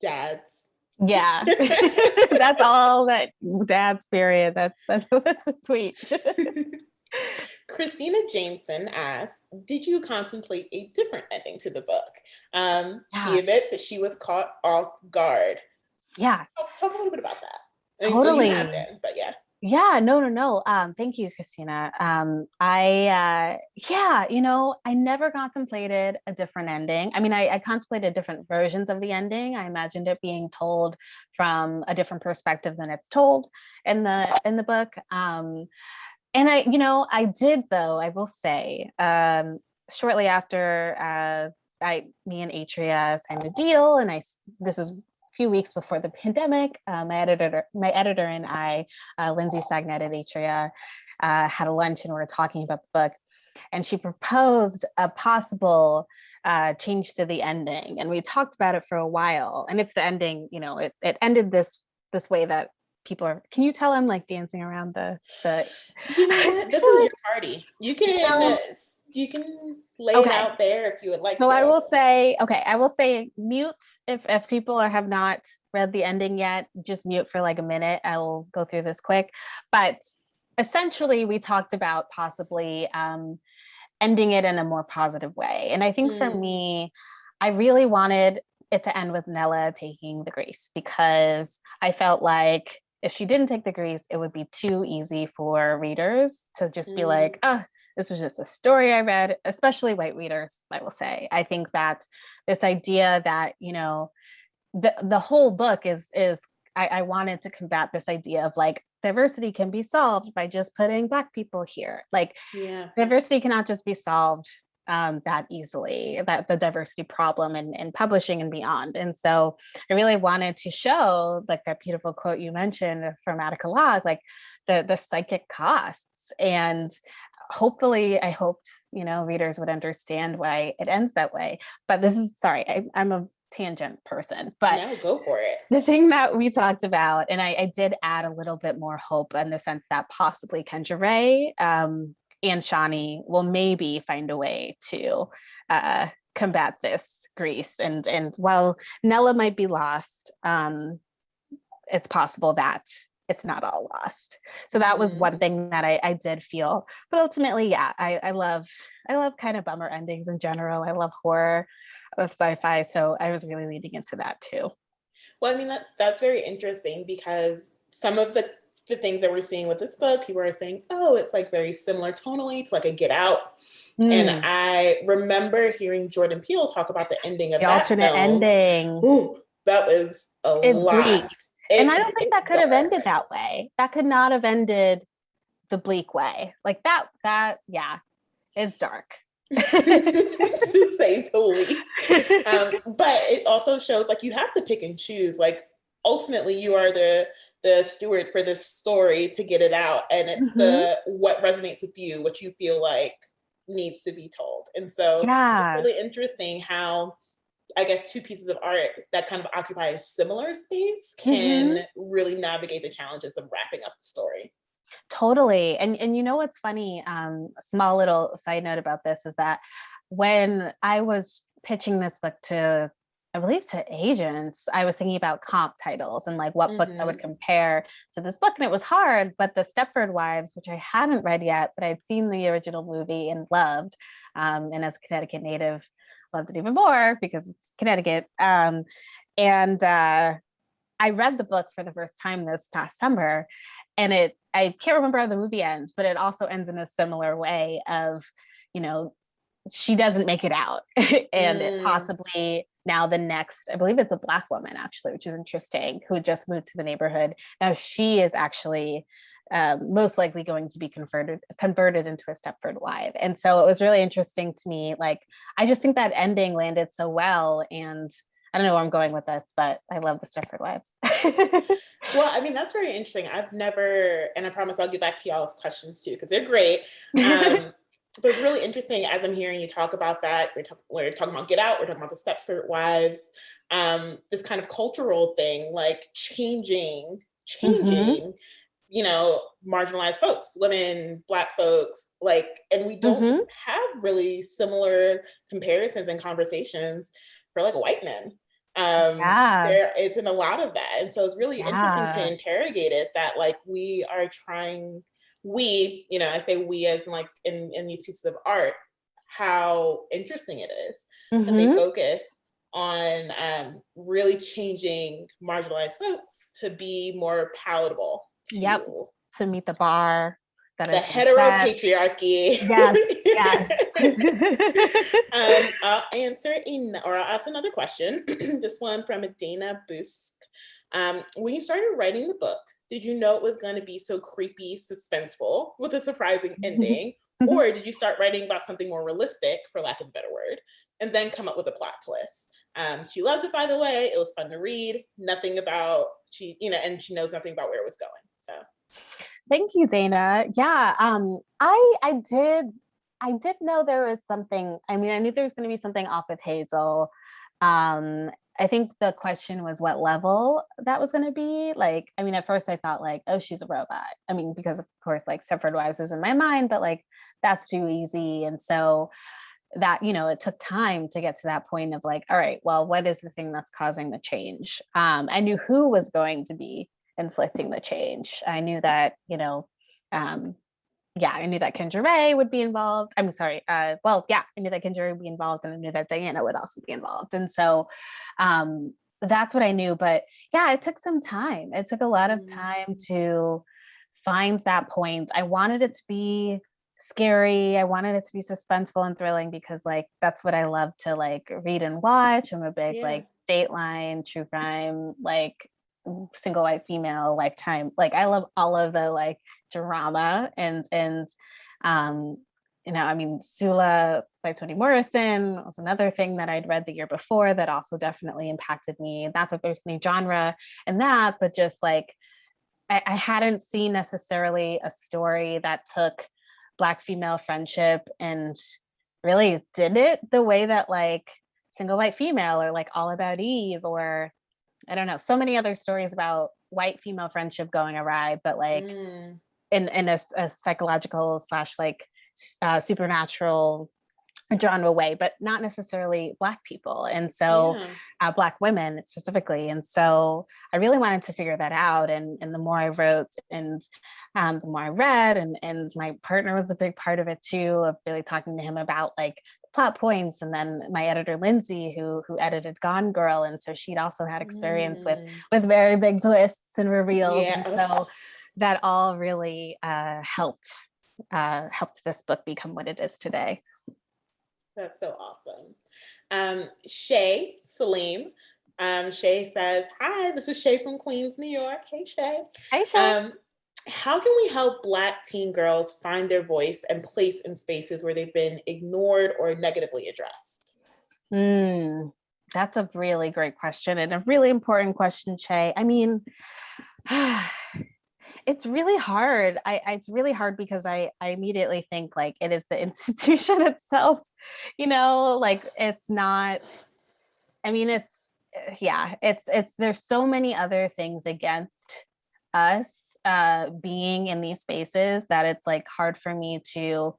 Dads. Yeah, that's all that dad's period. That's the tweet. Christina Jameson asks, did you contemplate a different ending to the book? She admits that she was caught off guard. Yeah. Talk a little bit about that. Totally. You have been, but yeah. Yeah, no. Thank you, Christina. I never contemplated a different ending. I mean, I contemplated different versions of the ending. I imagined it being told from a different perspective than it's told in the book. And I did, though, I will say, shortly after me and Atria signed the deal, and this is few weeks before the pandemic, my editor and I, Lindsay Sagnet at Atria, had a lunch and we were talking about the book, and she proposed a possible change to the ending, and we talked about it for a while. And it's the ending, it ended this way that people are. Can you tell I'm like dancing around the? You know what? This is your party. You can lay it out there if you would like to. So I will say mute if people have not read the ending yet. Just mute for like a minute. I will go through this quick. But essentially, we talked about possibly ending it in a more positive way. And I think for me, I really wanted it to end with Nella taking the grease, because I felt like if she didn't take the grease, it would be too easy for readers to just be like, oh, this was just a story I read, especially white readers, I will say. I think that this idea that, the whole book is I wanted to combat this idea of like diversity can be solved by just putting Black people here. Like, diversity cannot just be solved that easily, that the diversity problem in publishing and beyond. And so I really wanted to show, like that beautiful quote you mentioned from Attica Locke, like the psychic costs. And hopefully, I hoped, readers would understand why it ends that way. But this is, sorry, I'm a tangent person, but no, go for it. The thing that we talked about, and I did add a little bit more hope in the sense that possibly Kendra Ray and Shani will maybe find a way to combat this grease. And while Nella might be lost, it's possible that it's not all lost. So that was one thing that I did feel. But ultimately, yeah, I love kind of bummer endings in general. I love horror, of sci-fi. So I was really leaning into that too. Well, I mean, that's very interesting, because some of the things that we're seeing with this book, people are saying, oh, it's like very similar tonally to like a Get Out. And I remember hearing Jordan Peele talk about the ending of the that alternate film. ending. Ooh, that was a lot. Bleak. And I don't think that could have ended that way. That could not have ended the bleak way. Like that, yeah, it's dark. To say the least. But it also shows like you have to pick and choose. Like ultimately you are the steward for this story to get it out, and it's the what resonates with you, what you feel like needs to be told. And so it's really interesting how I guess two pieces of art that kind of occupy a similar space can really navigate the challenges of wrapping up the story. Totally. And you know what's funny, small little side note about this is that when I was pitching this book to, I believe to agents, I was thinking about comp titles and like what books I would compare to this book. And it was hard, but The Stepford Wives, which I hadn't read yet, but I'd seen the original movie and loved, and as a Connecticut native, loved it even more because it's Connecticut. And I read the book for the first time this past summer, and I can't remember how the movie ends, but it also ends in a similar way of, she doesn't make it out. And it possibly now the next, I believe it's a Black woman actually, which is interesting, who just moved to the neighborhood. Now she is actually most likely going to be converted into a Stepford wife. And so it was really interesting to me. Like, I just think that ending landed so well. And I don't know where I'm going with this, but I love the Stepford wives. Well, I mean, that's very interesting. I've never, and I promise I'll get back to y'all's questions too, because they're great. But it's really interesting as I'm hearing you talk about that. We're talking about Get Out, we're talking about the Stepford wives, this kind of cultural thing, like changing, Mm-hmm. you know, marginalized folks, women, Black folks, like, and we don't Mm-hmm. have really similar comparisons and conversations for like white men. Yeah. There is in a lot of that. And so it's really interesting to Yeah. interrogate it that like we are trying, we, you know, I say we as in like in these pieces of art, how interesting it is that they Mm-hmm. focus on really changing marginalized folks to be more palatable Yep. to To meet the bar that the has been set. heteropatriarchy. Yes. Yes. I'll ask another question. This one from Dana Busk. When you started writing the book, did you know it was going to be so creepy, suspenseful with a surprising ending? Or did you start writing about something more realistic, for lack of a better word, and then come up with a plot twist? She loves it, by the way. It was fun to read. Nothing about and she knows nothing about where it was going. So Thank you, Dana. Yeah, I did know there was something. I mean, I knew there was going to be something off with Hazel. I think the question was what level that was going to be. Like, I mean, at first I thought like, oh, she's a robot. I mean, because of course, like Stepford Wives was in my mind, but like that's too easy. And so that, it took time to get to that point of like, all right, well, what is the thing that's causing the change? I knew who was going to be inflicting the change. I knew that, um, yeah, I knew that Kendra Ray would be involved. I'm sorry. Yeah, I knew that Kendra Ray would be involved, and I knew that Diana would also be involved. And so that's what I knew. But yeah, it took some time. It took a lot of time to find that point. I wanted it to be scary. I wanted it to be suspenseful and thrilling because like that's what I love to like read and watch. I'm a big yeah. like Dateline, true crime, like single white female, Lifetime. Like I love all of the like drama and um I mean, Sula by Toni Morrison was another thing that I'd read the year before that also definitely impacted me. Not that there's any genre in that, but just like I hadn't seen necessarily a story that took Black female friendship and really did it the way that like Single White Female or like All About Eve or I don't know, so many other stories about white female friendship going awry, but like in a psychological slash like supernatural genre way, but not necessarily Black people. And so Yeah. Black women specifically. And so I really wanted to figure that out. And the more I wrote and the more I read, and my partner was a big part of it too, of really talking to him about like plot points. And then my editor Lindsay, who edited Gone Girl, and so she'd also had experience with very big twists and reveals. Yeah. And so that all really helped this book become what it is today. That's so awesome. Shay Salim. Shay says, "Hi, this is Shay from Queens, New York. Hey, Shay. Hi, Shay. How can we help Black teen girls find their voice and place in spaces where they've been ignored or negatively addressed?" That's a really great question and a really important question, Shay. I mean, it's really hard. It's really hard because I immediately think like it is the institution itself, like it's not, I mean, it's there's so many other things against us being in these spaces that it's like hard for me to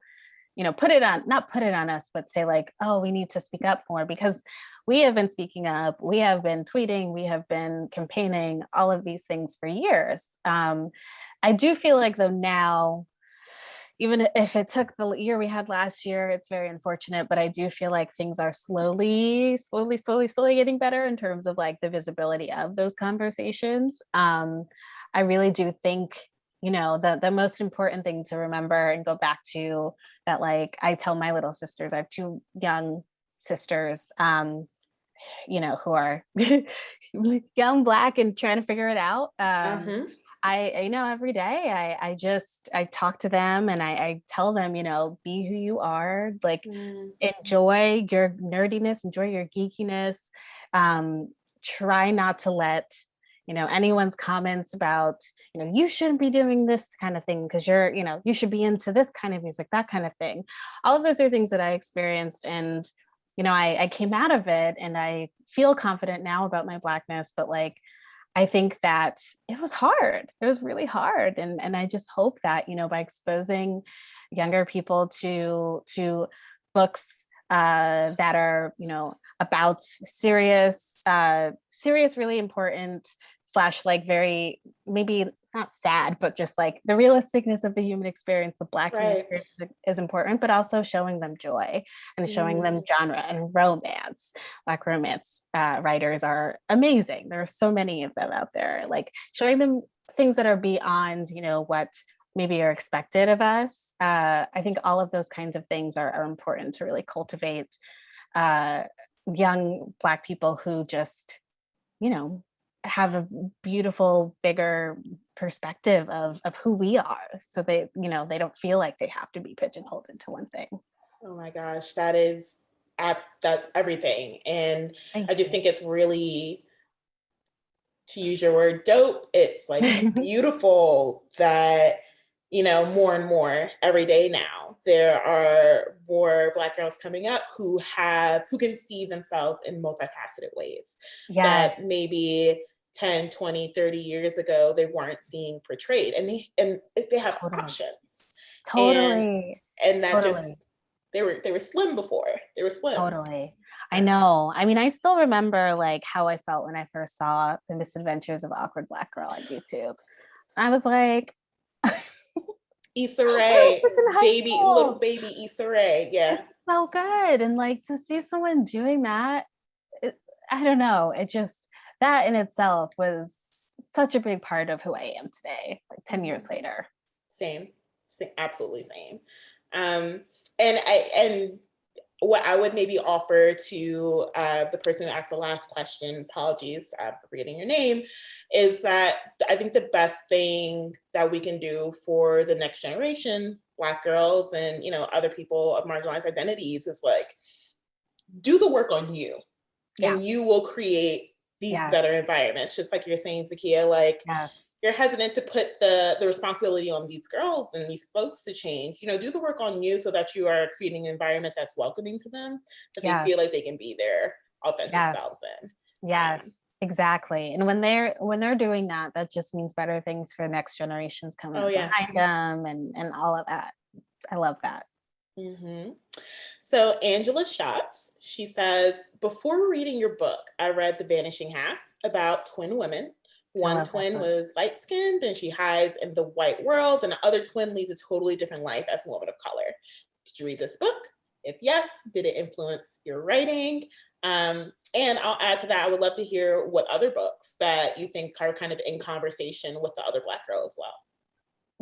not put it on us, but say like, oh, we need to speak up more because we have been speaking up, we have been tweeting, we have been campaigning, all of these things for years. I do feel like though now, even if it took the year we had last year, it's very unfortunate, but I do feel like things are slowly getting better in terms of like the visibility of those conversations. I really do think, the most important thing to remember and go back to that, like I tell my little sisters, I have two young sisters, who are young Black and trying to figure it out. I every day I talk to them and I tell them, be who you are, like enjoy your nerdiness, enjoy your geekiness. Try not to let, anyone's comments about, you shouldn't be doing this kind of thing because you should be into this kind of music, that kind of thing. All of those are things that I experienced, and I came out of it and I feel confident now about my Blackness, but like I think that it was hard. It was really hard. And I just hope that, by exposing younger people to books that are, about serious, really important / like very, maybe not sad, but just like the realisticness of the human experience, the Black human experience is important, but also showing them joy and showing them genre and romance. Black romance writers are amazing. There are so many of them out there, like showing them things that are beyond, what maybe are expected of us. I think all of those kinds of things are important to really cultivate young Black people who just, have a beautiful, bigger perspective of who we are. So they don't feel like they have to be pigeonholed into one thing. Oh my gosh, that's everything. And Thank I just you. think it's really, to use your word, dope. It's like beautiful that, more and more every day now, there are more Black girls coming up who can see themselves in multifaceted ways that maybe 10, 20, 30 years ago, they weren't seeing portrayed, and they have options. Totally. And that Totally. just, they were slim before. They were slim. Totally. I know. I mean, I still remember like how I felt when I first saw The Misadventures of Awkward Black Girl on YouTube. I was like, Issa Rae, little school. baby Issa Rae. Yeah. It's so good. And like to see someone doing that, I don't know. It just, that in itself was such a big part of who I am today, like 10 years later. Same, absolutely same. And what I would maybe offer to the person who asked the last question, apologies for forgetting your name, is that I think the best thing that we can do for the next generation, Black girls and, other people of marginalized identities, is like, do the work on you. Yeah. And you will create these better environments. Just like you're saying, Zakiya, like you're hesitant to put the responsibility on these girls and these folks to change. Do the work on you so that you are creating an environment that's welcoming to them, that they feel like they can be their authentic selves in. Yes, exactly. And when they're doing that, that just means better things for next generations coming behind them and all of that. I love that. Mm-hmm. So Angela Schatz, she says, before reading your book, I read The Vanishing Half about twin women. One twin was light-skinned and she hides in the white world, and the other twin leads a totally different life as a woman of color. Did you read this book? If yes, did it influence your writing? And I'll add to that, I would love to hear what other books that you think are kind of in conversation with the other Black girl as well.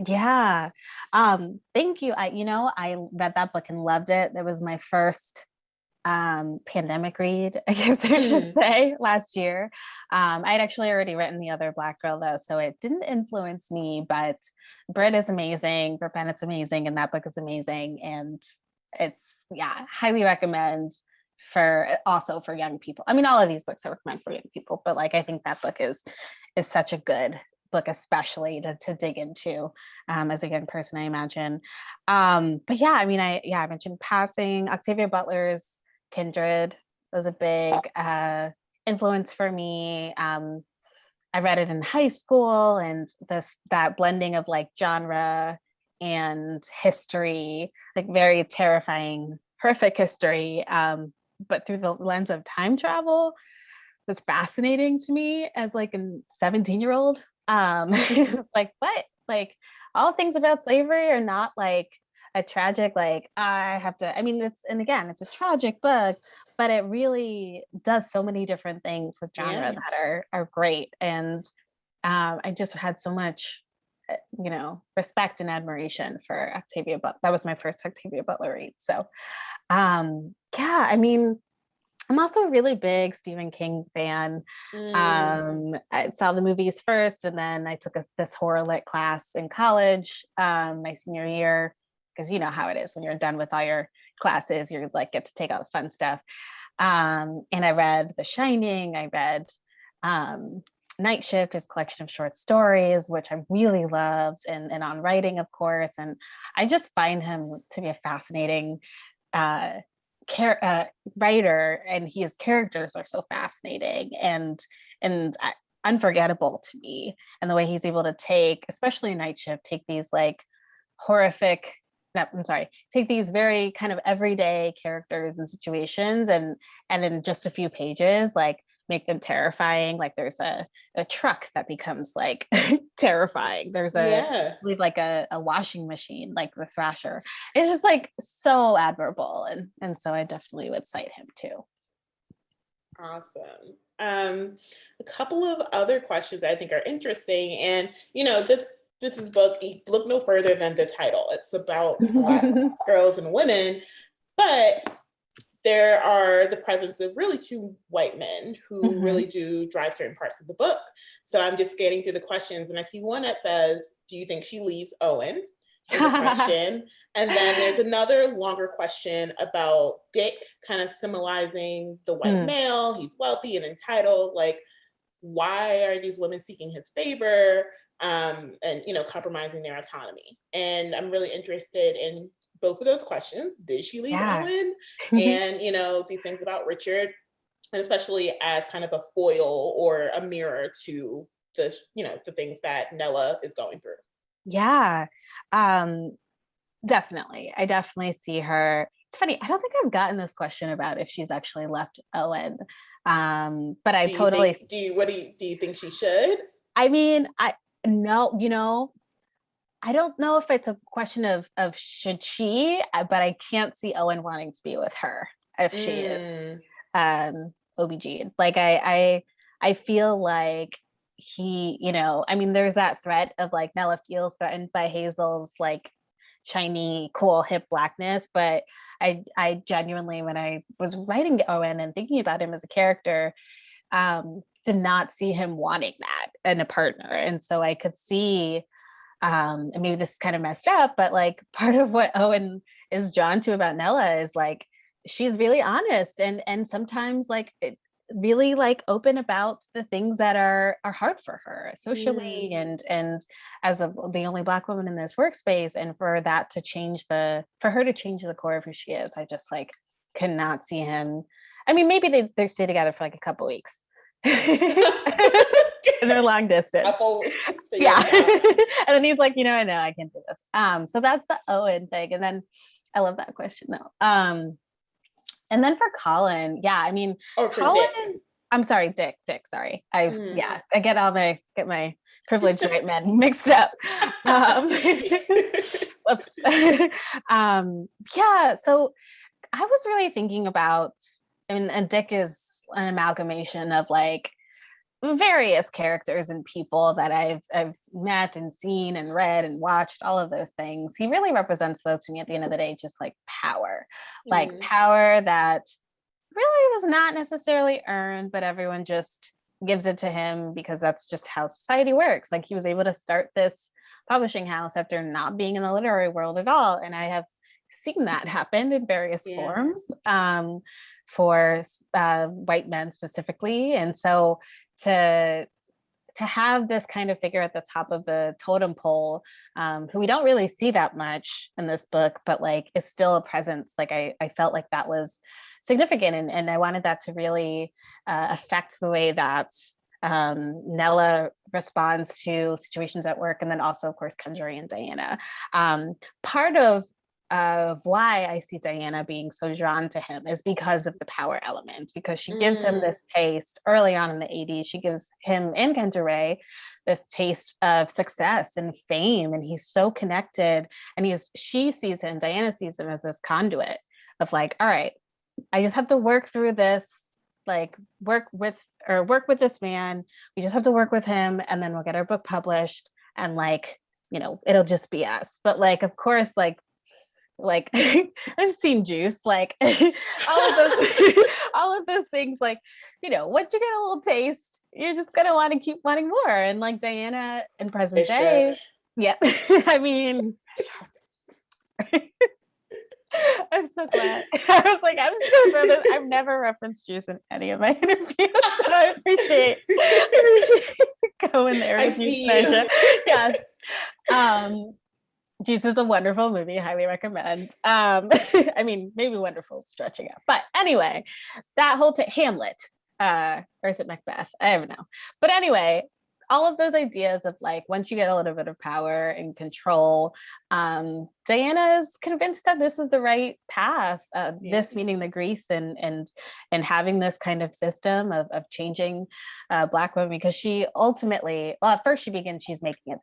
Yeah. Thank you. I read that book and loved it. That was my first pandemic read, I guess I should say, last year. I'd actually already written The Other Black Girl though, so it didn't influence me, but Britt is amazing, Britt Bennett's amazing, and that book is amazing. And it's, highly recommend also for young people. I mean, all of these books I recommend for young people, but like, I think that book is such a good book, especially to dig into as a young person, I imagine. But yeah, I mean, I mentioned passing. Octavia Butler's Kindred was a big influence for me. I read it in high school, and that blending of like genre and history, like very terrifying, horrific history, but through the lens of time travel, was fascinating to me as like a 17-year-old. It's like, what? Like all things about slavery are not like a tragic, like I mean, it's a tragic book, but it really does so many different things with genre that are great. And I just had so much, respect and admiration for Octavia Butler. That was my first Octavia Butler read. So I mean, I'm also a really big Stephen King fan. I saw the movies first, and then I took this horror lit class in college, my senior year, because you know how it is when you're done with all your classes, you like get to take out the fun stuff. And I read The Shining. I read um, Night Shift, his collection of short stories, which I really loved, and On Writing, of course. And I just find him to be a fascinating uh, writer, and his characters are so fascinating and unforgettable to me. And the way he's able to take, especially in Night Shift, take these like horrific no, I'm sorry, take these very kind of everyday characters and situations and in just a few pages, like make them terrifying. Like there's a truck that becomes like terrifying. There's a Yeah. I believe like a washing machine, like the Thrasher. It's just like so admirable. And so I definitely would cite him too. Awesome. A couple of other questions I think are interesting. And, you know, this is book, look no further than the title. It's about Black girls and women, but there are the presence of really two white men who really do drive certain parts of the book. So I'm just getting through the questions, and I see one that says, do you think she leaves Owen? Is a question. And then there's another longer question about Dick kind of symbolizing the white male. He's wealthy and entitled. Like, why are these women seeking his favor? And, you know, compromising their autonomy. And I'm really interested in both of those questions. Did she leave Owen? And, you know, these things about Richard, and especially as kind of a foil or a mirror to the, you know, the things that Nella is going through. Yeah, definitely. I definitely see her. It's funny. I don't think I've gotten this question about if she's actually left Owen. But I totally. Do you think she should? I mean, no, you know, I don't know if it's a question of should she, but I can't see Owen wanting to be with her if she is OBG. Like I feel like he, you know, I mean, there's that threat of like Nella feels threatened by Hazel's like shiny, cool, hip blackness, but I genuinely, when I was writing Owen and thinking about him as a character, did not see him wanting that in a partner. And so I could see, and maybe this is kind of messed up, but like part of what Owen is drawn to about Nella is like she's really honest and sometimes like really like open about the things that are hard for her socially and as the only Black woman in this workspace, and for that to change for her to change the core of who she is, I just like cannot see him. I mean, maybe they stay together for like a couple weeks. And they're long distance. Yeah. And then he's like, you know, I know I can do this. So that's the Owen thing. And then I love that question though. And then for Colin, yeah, I mean, Colin, Dick. I'm sorry, Dick, sorry. I get my privileged white men mixed up. Whoops. Yeah, so I was really thinking about, and Dick is an amalgamation of like various characters and people that I've met and seen and read and watched, all of those things. He really represents those to me at the end of the day, just like power, like power that really was not necessarily earned, but everyone just gives it to him because that's just how society works. Like he was able to start this publishing house after not being in the literary world at all. And I have seen that happen in various forms for white men specifically. And so to have this kind of figure at the top of the totem pole, who we don't really see that much in this book, but like is still a presence. Like I felt like that was significant, and I wanted that to really affect the way that Nella responds to situations at work, and then also, of course, Kendra and Diana. Part of why I see Diana being so drawn to him is because of the power element, because she gives him this taste early on in the 80s. She gives him and Kendra this taste of success and fame, and he's so connected. And she sees him, Diana sees him as this conduit of like, all right, I just have to work through this, like work with this man. We just have to work with him, and then we'll get our book published, and like, you know, it'll just be us. But like, of course, like like I've seen Juice, like all of those all of those things, like, once you get a little taste, you're just gonna want to keep wanting more. And like Diana in present Bishop. day, yeah. I mean, I'm so glad. I was like, I'm just gonna throw this. I've never referenced Juice in any of my interviews, so I appreciate going there I with you, see Tanisha. you. Yes. Juice is a wonderful movie. Highly recommend. I mean, maybe wonderful is stretching out, but anyway, that whole Hamlet, or is it Macbeth? I don't know. But anyway, all of those ideas of like once you get a little bit of power and control, Diana is convinced that this is the right path. Yeah. This meaning the Greece, and having this kind of system of changing Black women, because she ultimately, well, at first she thinks she's making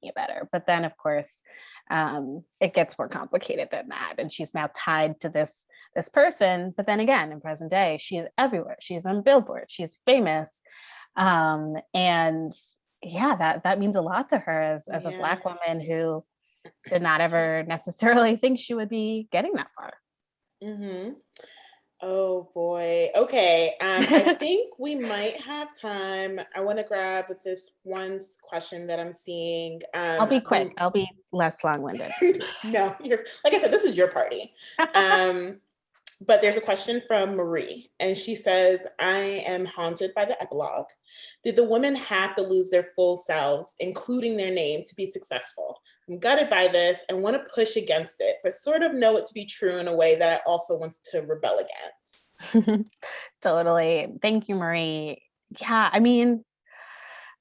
it better, but then of course it gets more complicated than that, and she's now tied to this person. But then again, in present day, she's everywhere. She's on billboards. She's famous. And yeah, that means a lot to her as a Black woman who did not ever necessarily think she would be getting that far. Mm-hmm. Oh boy. Okay. I think we might have time. I want to grab this one question that I'm seeing. I'll be quick. I'll be less long-winded. No, like I said, this is your party. But there's a question from Marie, and she says, I am haunted by the epilogue. Did the women have to lose their full selves, including their name, to be successful? I'm gutted by this and want to push against it, but sort of know it to be true in a way that I also want to rebel against. Totally. Thank you, Marie. Yeah, I mean,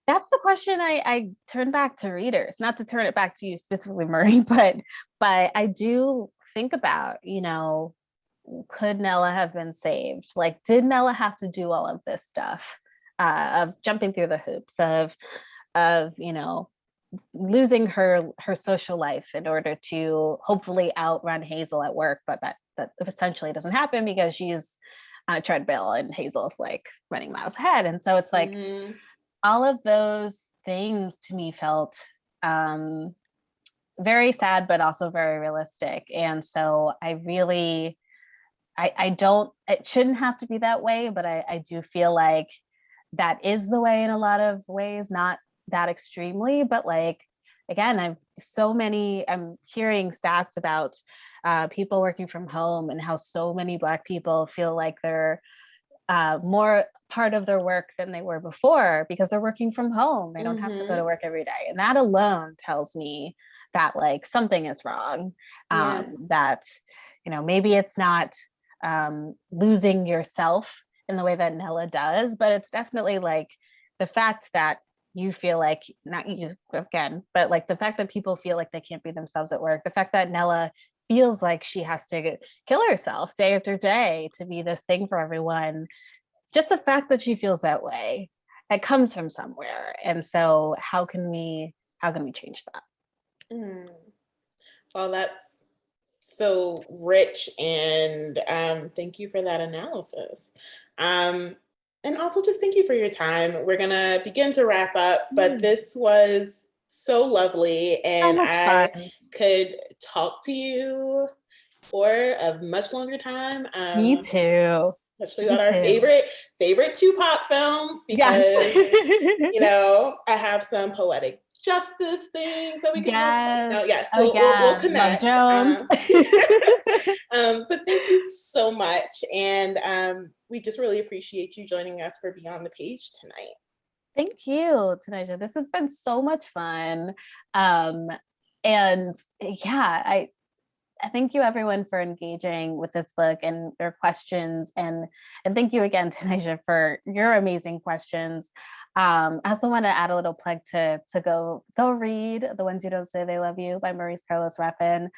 that's the question I turn back to readers, not to turn it back to you specifically, Marie, but I do think about, could Nella have been saved? Like, did Nella have to do all of this stuff of jumping through the hoops of losing her social life in order to hopefully outrun Hazel at work? But that essentially doesn't happen because she's on a treadmill and Hazel's like running miles ahead. And so it's like all of those things to me felt very sad, but also very realistic. And so I don't, it shouldn't have to be that way, but I do feel like that is the way in a lot of ways, not that extremely, but like, again, I'm hearing stats about people working from home and how so many Black people feel like they're more part of their work than they were before because they're working from home. They don't have to go to work every day. And that alone tells me that like something is wrong. That, maybe it's not losing yourself in the way that Nella does, but it's definitely like the fact that you feel like, not you again, but like the fact that people feel like they can't be themselves at work, the fact that Nella feels like she has to kill herself day after day to be this thing for everyone, just the fact that she feels that way, it comes from somewhere. And so how can we change that? Well, that's so rich, and thank you for that analysis. And also just thank you for your time. We're gonna begin to wrap up, but this was so lovely, and I could talk to you for a much longer time. Me too. Especially about our favorite Tupac films, because I have some poetic justice things that we can talk about. Yes, we'll connect. But thank you so much, and we just really appreciate you joining us for Beyond the Page tonight. Thank you, Tanisha. This has been so much fun, and yeah, I thank you everyone for engaging with this book and their questions, and thank you again, Tanisha, for your amazing questions. I also want to add a little plug to go read The Ones You Don't Say They Love You by Maurice Carlos Repin.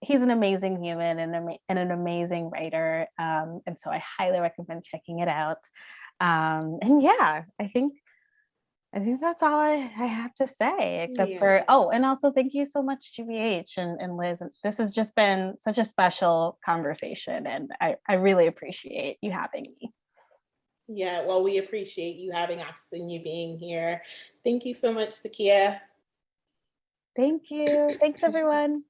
He's an amazing human and an amazing writer, and so I highly recommend checking it out. And yeah, I think that's all I have to say, except for, and also thank you so much, GBH and Liz. This has just been such a special conversation, and I really appreciate you having me. Yeah, well, we appreciate you having us and you being here. Thank you so much, Zakiya. Thank you. Thanks, everyone.